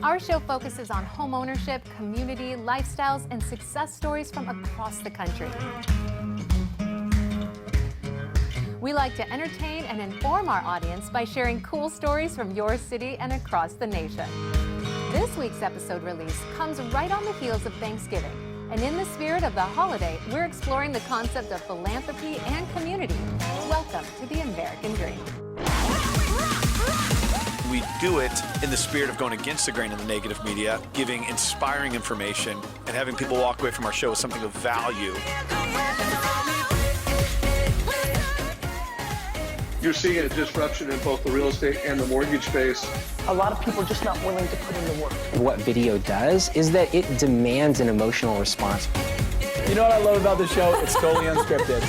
Our show focuses on home ownership, community, lifestyles, and success stories from across the country. We like to entertain and inform our audience by sharing cool stories from your city and across the nation. This week's episode release comes right on the heels of Thanksgiving. And in the spirit of the holiday, we're exploring the concept of philanthropy and community. Welcome to the American Dream. We do it in the spirit of going against the grain of the negative media, giving inspiring information, and having people walk away from our show with something of value. You're seeing a disruption in both the real estate and the mortgage space. A lot of people are just not willing to put in the work. What video does is that it demands an emotional response. You know what I love about the show? It's totally unscripted.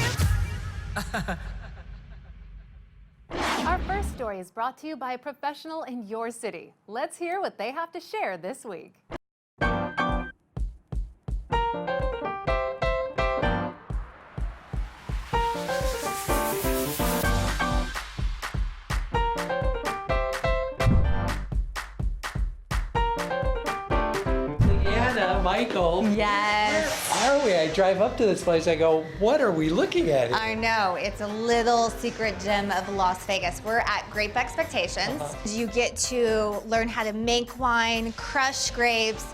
Our first story is brought to you by a professional in your city. Let's hear what they have to share this week. Michael. Yes. Are we? I drive up to this place, I go, what are we looking at? I know, it's a little secret gem of Las Vegas. We're at Grape Expectations. You get to learn how to make wine, crush grapes,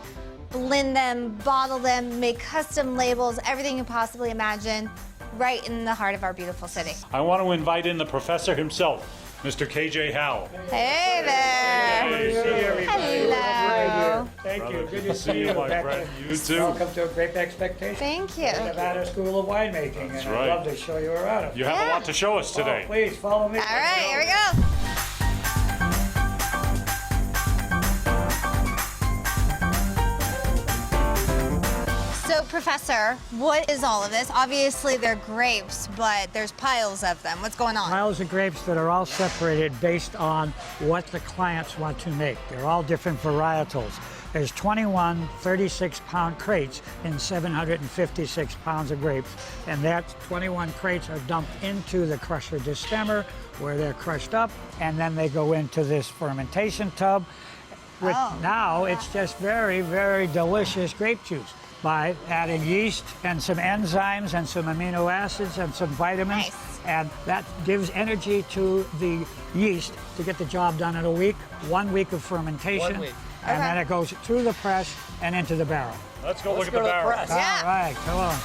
blend them, bottle them, make custom labels, everything you possibly imagine, right in the heart of our beautiful city. I want to invite in the professor himself, Mr. KJ Howell. Hey there. Good to see everybody. Hello. Thank you. Good to see you, my friend. You too. Welcome to Grape Expectations. Thank you. Nevada School of Winemaking. That's and right. I'd love to show you around. You have a lot to show us today. Oh, please follow me. All right, here we go. So, Professor, what is all of this? Obviously, they're grapes, but there's piles of them. What's going on? Piles of grapes that are all separated based on what the clients want to make. They're all different varietals. There's 21 36-pound crates in 756 pounds of grapes, and that 21 crates are dumped into the crusher destemmer where they're crushed up, and then they go into this fermentation tub. Now it's just very, very delicious grape juice by adding yeast and some enzymes and some amino acids and some vitamins. Nice. And that gives energy to the yeast to get the job done in a week, 1 week of fermentation. 1 week. And then it goes through the press and into the barrel. Let's go look at the barrel. Yeah. All right, come on.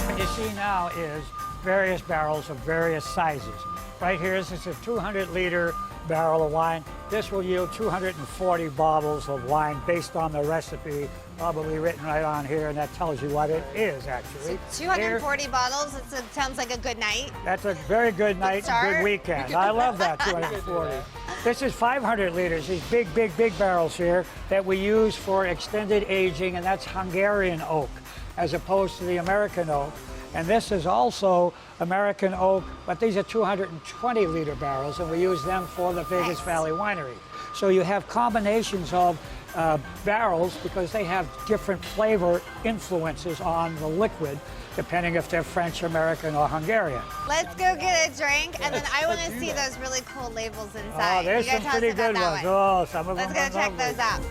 What you see now is various barrels of various sizes. Right here, this is a 200-liter barrel of wine. This will yield 240 bottles of wine based on the recipe, probably written right on here, and that tells you what it is, actually. So 240 bottles, it sounds like a good night. That's a very good night and good weekend. I love that, 240. This is 500 liters, these big, big, big barrels here that we use for extended aging, and that's Hungarian oak, as opposed to the American oak. And this is also American oak, but these are 220-liter barrels, and we use them for the Vegas Valley Winery. So you have combinations of barrels because they have different flavor influences on the liquid, depending if they're French, American, or Hungarian. Let's go get a drink, and then I want to see those really cool labels inside. Oh, there's You guys some tell us pretty about good that ones. one. Oh, some of Let's them go are check lovely. those out.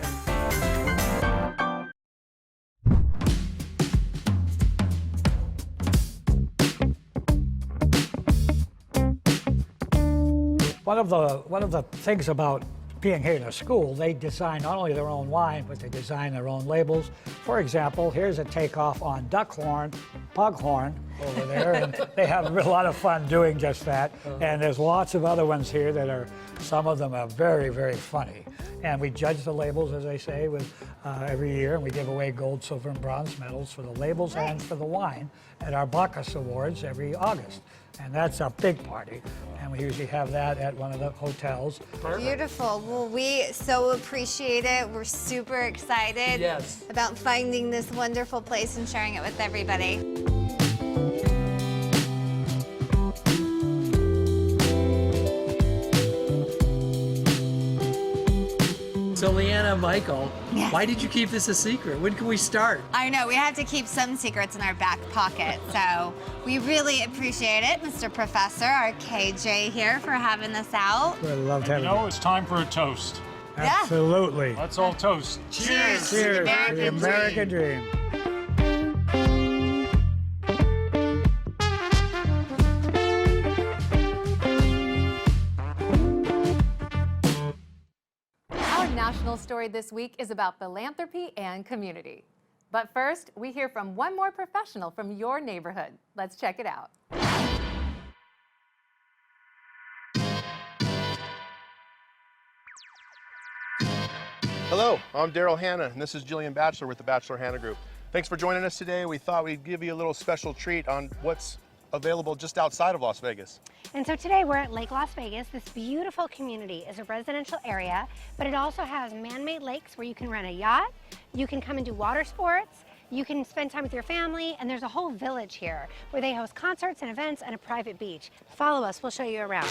One of the things about being here in a school, they design not only their own wine, but they design their own labels. For example, here's a takeoff on duckhorn, pughorn over there, and they have a lot of fun doing just that. And there's lots of other ones here that are, some of them are very, very funny. And we judge the labels, as I say, with every year, and we give away gold, silver, and bronze medals for the labels and for the wine at our Bacchus Awards every August. And that's a big party, and we usually have that at one of the hotels. Beautiful. Well, we so appreciate it. We're super excited about finding this wonderful place and sharing it with everybody. So Lianna, Michael, Yes. why did you keep this a secret? When can we start? I know, we have to keep some secrets in our back pocket, so we really appreciate it, Mr. Professor, our KJ here, for having this out. We love You having know, you. it's time for a toast. Absolutely. Let's all toast. Cheers to the Cheers to American the American dream. Our national story this week is about philanthropy and community. But first, we hear from one more professional from your neighborhood. Let's check it out. Hello, I'm Daryl Hanna, and this is Jillian Batchelor with the Batchelor Hanna Group. Thanks for joining us today. We thought we'd give you a little special treat on what's available just outside of Las Vegas. And so today we're at Lake Las Vegas. This beautiful community is a residential area, but it also has man-made lakes where you can rent a yacht, you can come and do water sports, you can spend time with your family, and there's a whole village here where they host concerts and events and a private beach. Follow us, we'll show you around.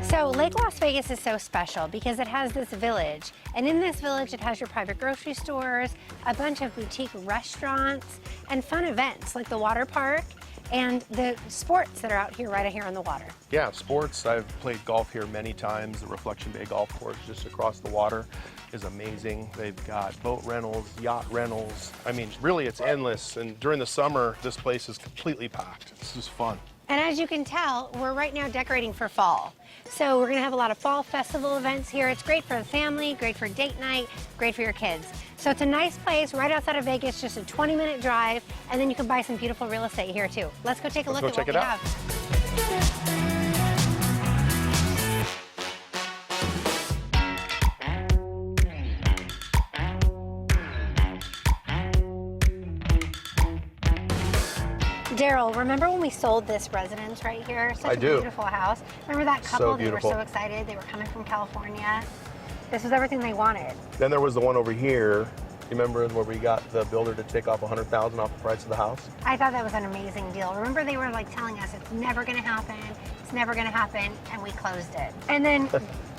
So Lake Las Vegas is so special because it has this village, and in this village it has your private grocery stores, a bunch of boutique restaurants, and fun events like the water park and the sports that are out here right here on the water. Yeah, sports. I've played golf here many times. The Reflection Bay Golf Course just across the water is amazing. They've got boat rentals, yacht rentals. I mean, really it's endless, and during the summer this place is completely packed. This is fun. And as you can tell, we're right now decorating for fall. So we're gonna have a lot of fall festival events here. It's great for the family, great for date night, great for your kids. So it's a nice place right outside of Vegas, just a 20-minute drive, and then you can buy some beautiful real estate here too. Let's go take a look at what we have. Daryl, remember when we sold this residence right here? Such I a do. beautiful house. Remember that couple? So They were beautiful. so excited. They were coming from California. This was everything they wanted. Then there was the one over here. You remember where we got the builder to take off $100,000 off the price of the house? I thought that was an amazing deal. Remember they were like telling us it's never gonna happen, it's never gonna happen, and we closed it. And then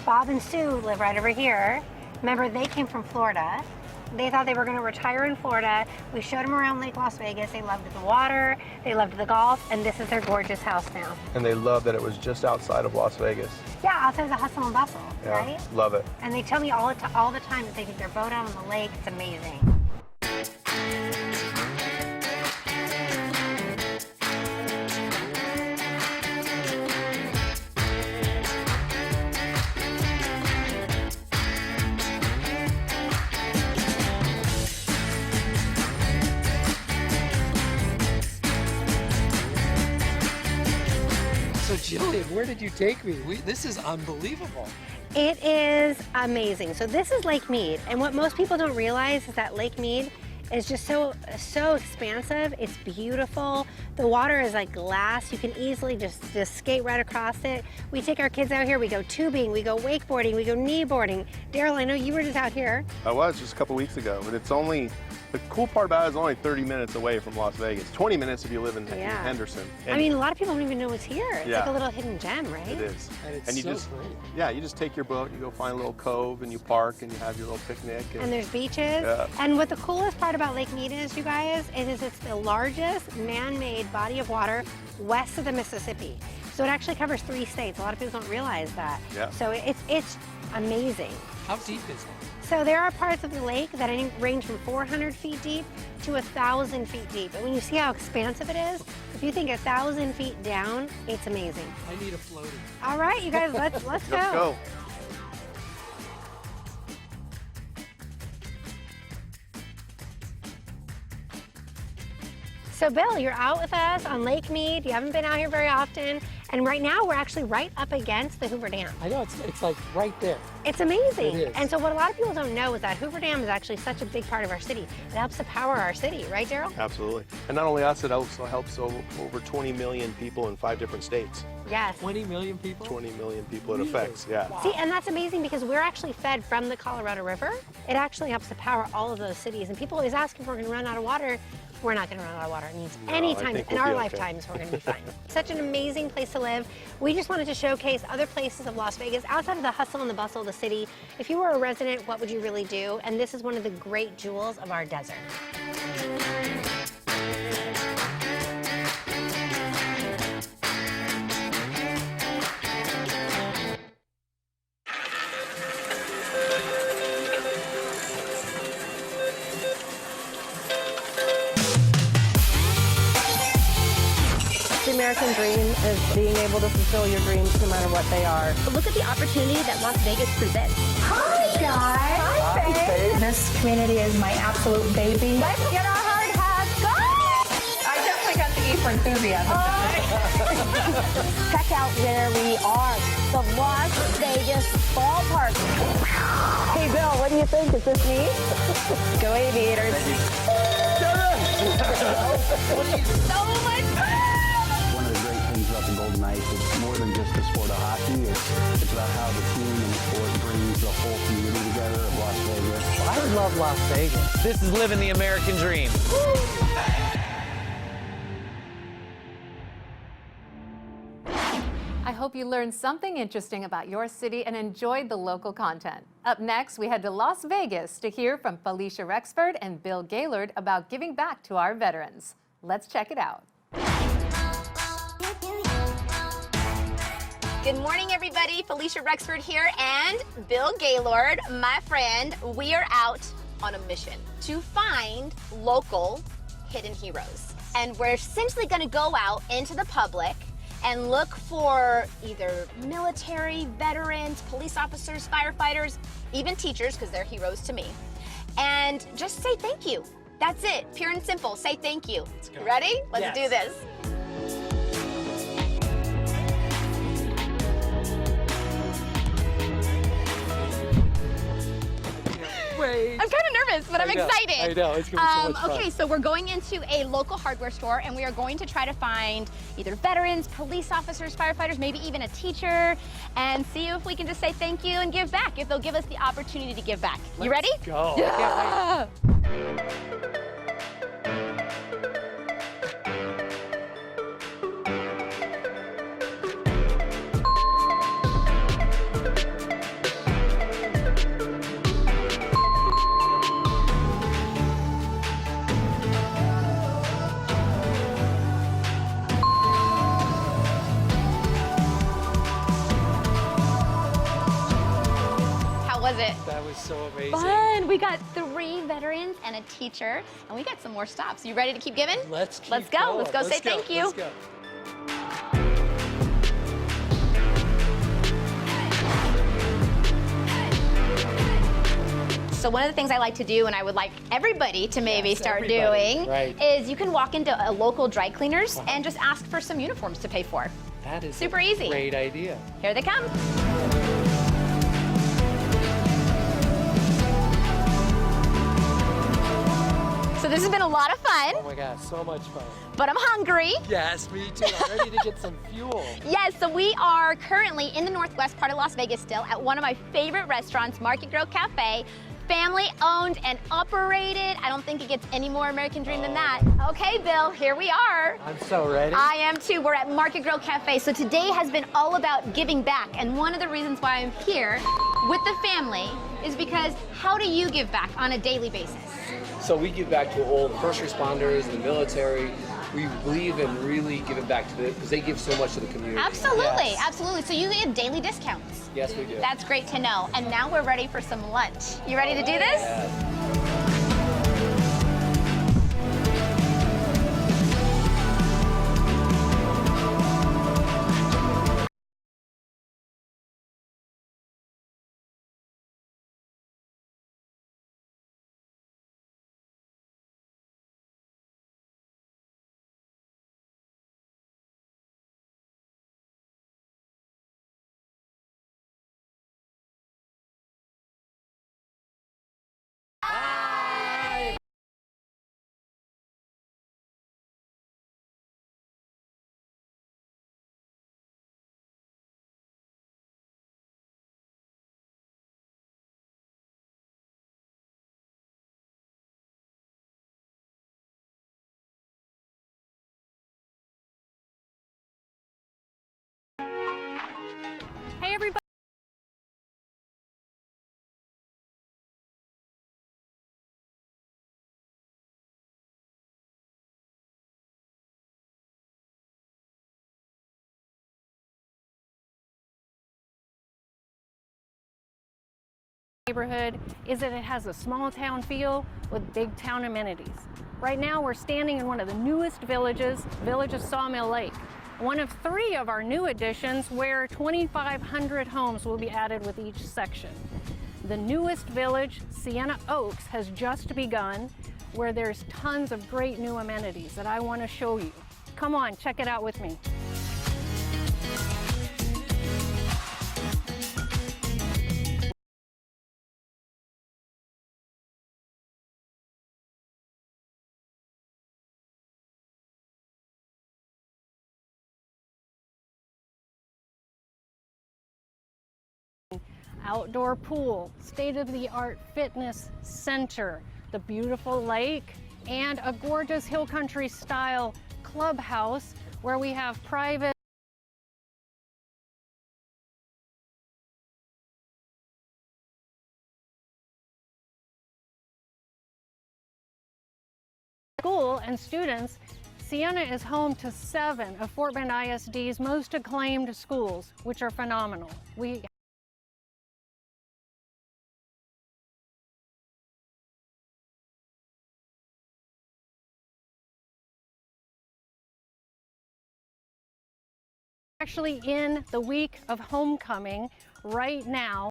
Bob and Sue live right over here. Remember they came from Florida. They thought they were gonna retire in Florida. We showed them around Lake Las Vegas. They loved the water, they loved the golf, and this is their gorgeous house now. And they loved that it was just outside of Las Vegas. Yeah, outside the hustle and bustle, Yeah, right? love it. And they tell me all the time that they take their boat out on the lake. It's amazing. So Jillian, where did you take me? This is unbelievable. It is amazing. So this is Lake Mead, and what most people don't realize is that Lake Mead is just so expansive. It's beautiful. The water is like glass. You can easily just skate right across it. We take our kids out here. We go tubing, we go wakeboarding, we go kneeboarding. Daryl, I know you were just out here. I was just a couple weeks ago, but it's only, the cool part about it is only 30 minutes away from Las Vegas. 20 minutes if you live in Henderson. I mean, a lot of people don't even know it's here. It's Yeah. like a little hidden gem, right? It is. And it's you so just, great. yeah, you just take your boat, you go find a little cove, and you park, and you have your little picnic. And there's beaches. Yeah. And what the coolest part about Lake Mead is, you guys, is it's the largest man-made body of water west of the Mississippi. So it actually covers 3 states. A lot of people don't realize that. Yeah. So it's amazing. How deep is it? So there are parts of the lake that range from 400 feet deep to 1,000 feet deep. And when you see how expansive it is, if you think 1,000 feet down, it's amazing. I need a floaty. All right, you guys, let's go. Let's go. So Bill, you're out with us on Lake Mead. You haven't been out here very often. And right now we're actually right up against the Hoover Dam. I know, it's like right there. It's amazing. It is. And so what a lot of people don't know is that Hoover Dam is actually such a big part of our city. It helps to power our city, right, Daryl? Absolutely. And not only us, it also helps over 20 million people in 5 different states. Yes. 20 million people? 20 million people it affects, yeah. See, and that's amazing because we're actually fed from the Colorado River. It actually helps to power all of those cities. And people always ask if we're going to run out of water. we're not going to run out of water. It means No, I anytime think in we'll our be okay. lifetimes we're going to be fine. Such an amazing place to live. We just wanted to showcase other places of Las Vegas outside of the hustle and the bustle of the city. If you were a resident, what would you really do? And this is one of the great jewels of our desert. The American dream is being able to fulfill your dreams no matter what they are. But look at the opportunity that Las Vegas presents. Hi, guys. Hi, babe. This community is my absolute baby. Let's get our hard hats. Go! I definitely got the E for enthusiasm. Check out where we are. The Las Vegas ballpark. Hey, Bill, what do you think? Is this me? Go Aviators. So much fun! One of the great things about the Golden Knights is more than just the sport of hockey. It's about how the team and the sport brings the whole community together of Las Vegas. I love Las Vegas. This is living the American dream. I hope you learned something interesting about your city and enjoyed the local content. Up next, we head to Las Vegas to hear from Falisha Rexford and Bill Gaylord about giving back to our veterans. Let's check it out. Good morning, everybody. Falisha Rexford here and Bill Gaylord, my friend. We are out on a mission to find local hidden heroes. And we're essentially going to go out into the public and look for either military, veterans, police officers, firefighters, even teachers, because they're heroes to me. And just say thank you. That's it. Pure and simple. Say thank you. You ready? Let's do this. I'm kind of nervous, but I'm excited. I know, it's going to be so much fun. Okay, so we're going into a local hardware store and we are going to try to find either veterans, police officers, firefighters, maybe even a teacher, and see if we can just say thank you and give back, if they'll give us the opportunity to give back. You ready? Go. Yeah. Was it? That was so amazing. Fun. We got 3 veterans and a teacher, and we got some more stops. You ready to keep giving? Let's go. Let's go say thank you. Let's go. So one of the things I like to do, and I would like everybody to maybe start doing, is you can walk into a local dry cleaners and just ask for some uniforms to pay for. That is super easy. Great idea. Here they come. So this has been a lot of fun. Oh my gosh, so much fun. But I'm hungry. Yes, me too. I'm ready to get some fuel. Yes, so we are currently in the northwest part of Las Vegas still at one of my favorite restaurants, Market Grill Cafe. Family owned and operated. I don't think it gets any more American dream than that. Okay, Bill, here we are. I'm so ready. I am too. We're at Market Grill Cafe. So today has been all about giving back. And one of the reasons why I'm here with the family is because how do you give back on a daily basis? So we give back to all the first responders, the military. We believe in really giving back to them because they give so much to the community. Absolutely, yes. absolutely. So you get daily discounts. Yes, we do. That's great to know. And now we're ready for some lunch. You ready to do this? Yes. Neighborhood is that it has a small town feel with big town amenities. Right now we're standing in one of the newest villages, Village of Sawmill Lake, one of 3 of our new additions where 2,500 homes will be added with each section. The newest village, Sienna Oaks, has just begun, where there's tons of great new amenities that I want to show you. Come on, check it out with me. Outdoor pool, state-of-the-art fitness center, the beautiful lake, and a gorgeous hill country style clubhouse where we have private school and students. Sienna is home to 7 of Fort Bend ISD's most acclaimed schools, which are phenomenal. We actually in the week of homecoming right now.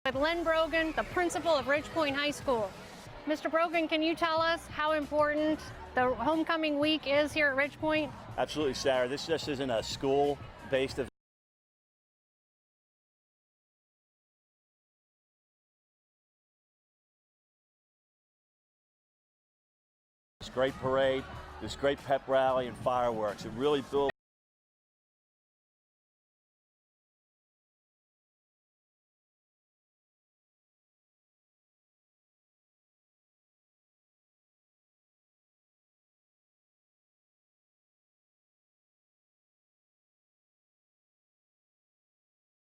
With Len Brogan, the principal of Ridge Point High School. Mr. Brogan, can you tell us how important the homecoming week is here at Ridge Point? Absolutely, Sarah. This just isn't a school-based event. This great parade, this great pep rally and fireworks. It really builds.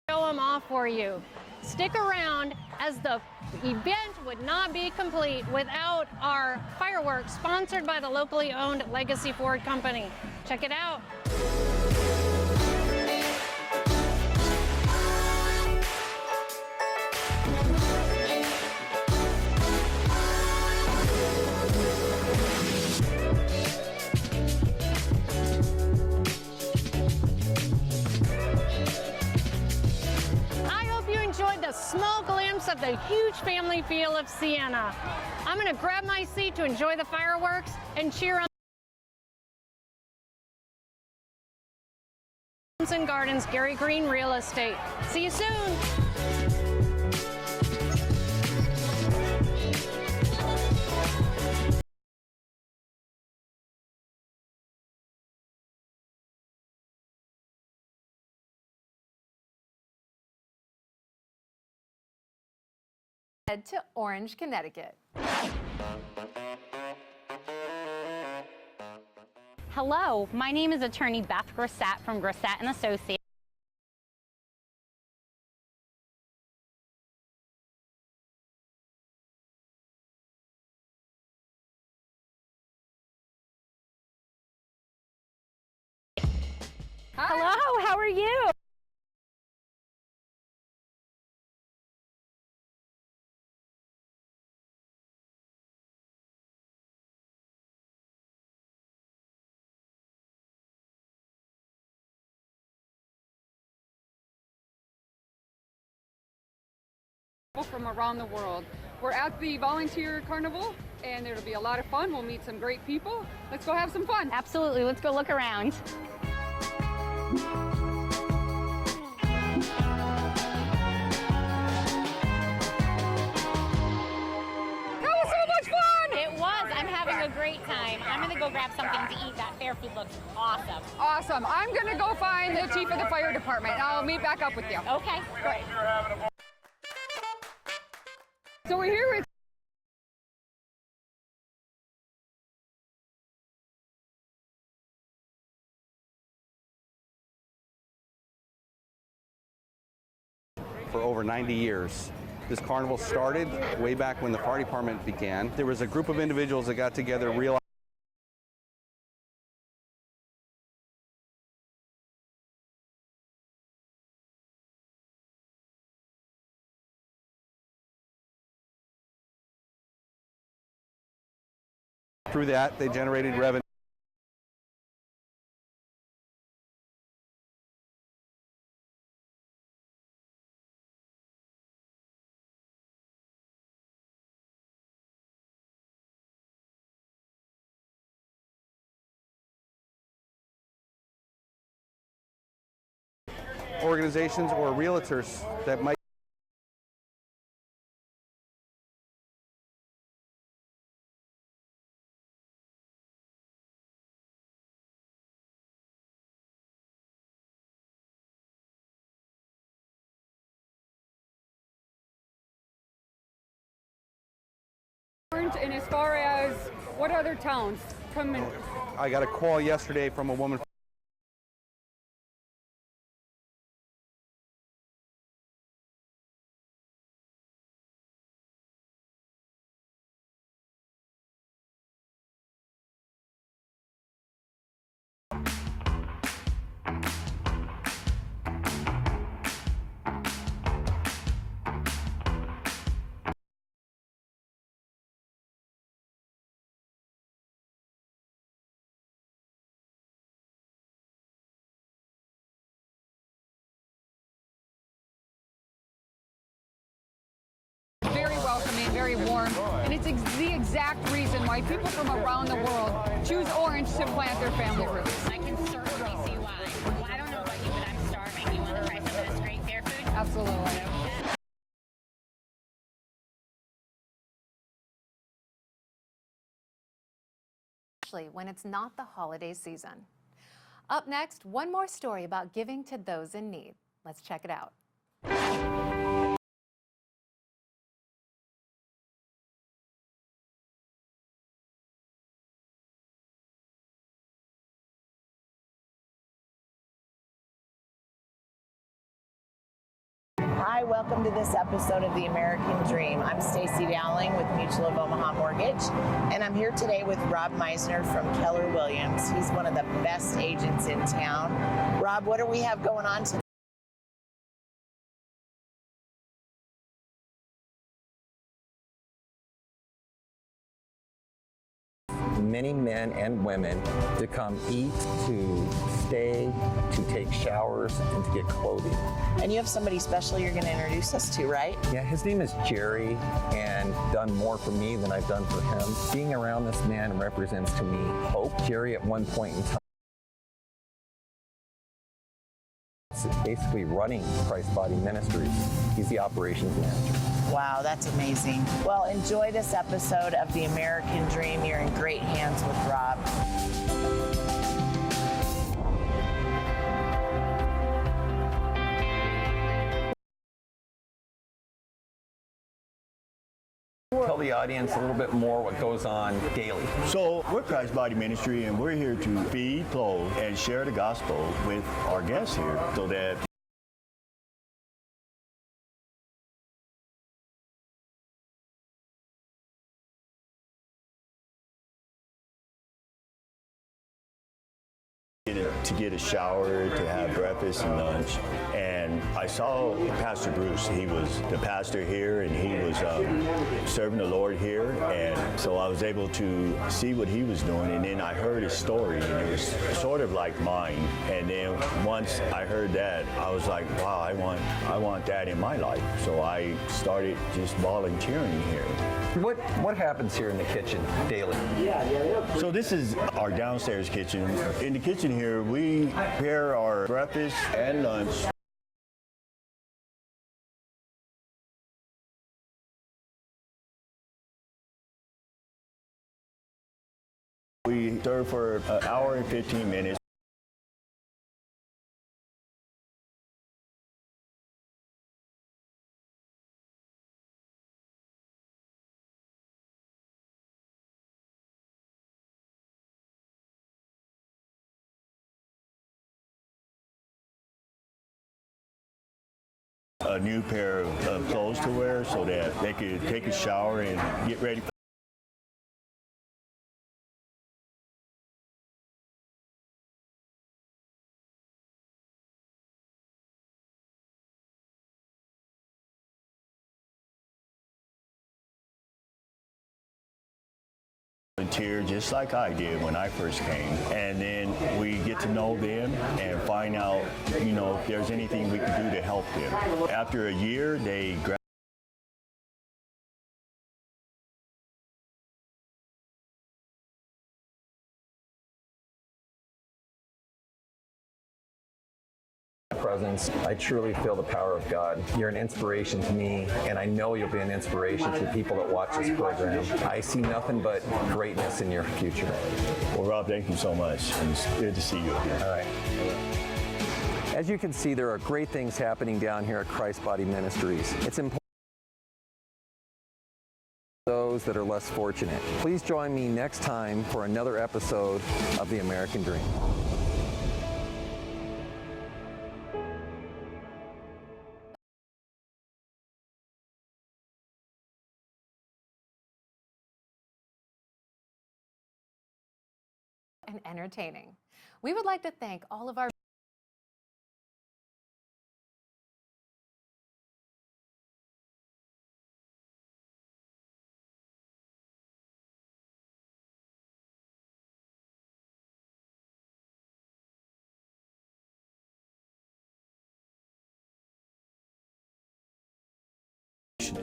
Show them off for you. Stick around, as the event would not be complete without our fireworks sponsored by the locally owned Legacy Ford Company. Check it out. A small glimpse of the huge family feel of Sienna. I'm going to grab my seat to enjoy the fireworks and cheer on Gardens, Gary Green Real Estate. See you soon. Head to Orange, Connecticut. Hello, my name is attorney Beth Grassette from Grassette and Associates. Hello, how are you? From around the world. We're at the Volunteer Carnival and it'll be a lot of fun. We'll meet some great people. Let's go have some fun. Absolutely, let's go look around. That was so much fun! It was. I'm having having a great time. I'm going to go grab something to eat. That fair food looks awesome. Awesome. I'm going to go find the chief of the fire department. I'll meet back up with you. Okay, great. So we're here with for over 90 years. This carnival started way back when the fire department began. There was a group of individuals that got together, realized through that they generated revenue. Organizations or realtors that might and as far as what other towns come in. I got a call yesterday from a woman. Very welcoming, very warm, and it's the exact reason why people from around the world choose Orange to plant their family roots. I can certainly see why. Well, I don't know about you, but I'm starving. You want to try some of this great fair food? Absolutely. Especially when it's not the holiday season. Up next, one more story about giving to those in need. Let's check it out. Hi, welcome to this episode of The American Dream. I'm Stacey Dowling with Mutual of Omaha Mortgage, and I'm here today with Rob Meissner from Keller Williams. He's one of the best agents in town. Rob, what do we have going on today? Many men and women to come eat, to stay, to take showers, and to get clothing. And you have somebody special you're going to introduce us to, right? Yeah, his name is Jerry, and done more for me than I've done for him. Being around this man represents to me hope. Jerry, at one point in time, basically running Christ Body Ministries. He's the operations manager. Wow, that's amazing. Well, enjoy this episode of The American Dream. You're in great hands with Rob. Tell the audience a little bit more what goes on daily. So we're Christ Body Ministry, and we're here to feed, clothe, and share the gospel with our guests here so that to get a shower, to have breakfast and lunch. And I saw Pastor Bruce. He was the pastor here, and he was serving the Lord here. And so I was able to see what he was doing. And then I heard his story, and it was sort of like mine. And then once I heard that, I was like, wow, I want that in my life. So I started just volunteering here. What happens here in the kitchen daily? So this is our downstairs kitchen. In the kitchen here, we prepare our breakfast and lunch. We serve for an hour and 15 minutes. A new pair of clothes to wear so that they could take a shower and get ready. Volunteer just like I did when I first came, and then we get to know them and find out, you know, if there's anything we can do to help them. After a year, they presence. I truly feel the power of God. You're an inspiration to me, and I know you'll be an inspiration to the people that watch this program. I see nothing but greatness in your future. Well, Rob, thank you so much. It's good to see you again. All right. As you can see, there are great things happening down here at Christ Body Ministries. It's important for those that are less fortunate. Please join me next time for another episode of The American Dream. And entertaining. We would like to thank all of our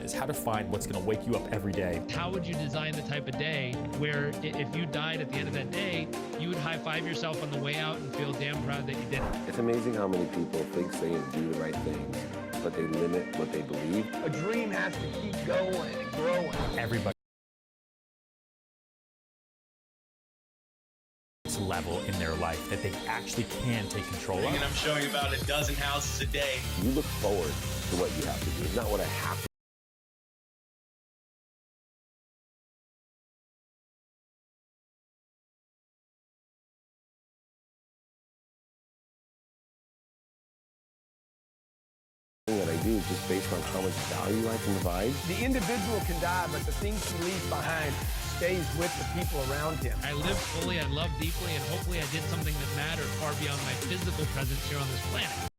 is how to find what's going to wake you up every day. How would you design the type of day where if you died at the end of that day, you would high-five yourself on the way out and feel damn proud that you did it? It's amazing how many people think, say, and do the right things, but they limit what they believe. A dream has to keep going and growing. Everybody level in their life that they actually can take control of. And I'm showing about a dozen houses a day. You look forward to what you have to do, not what I have to. That I do is just based on how much value I can provide. The individual can die, but the things he leaves behind stays with the people around him. I lived fully, I loved deeply, and hopefully I did something that mattered far beyond my physical presence here on this planet.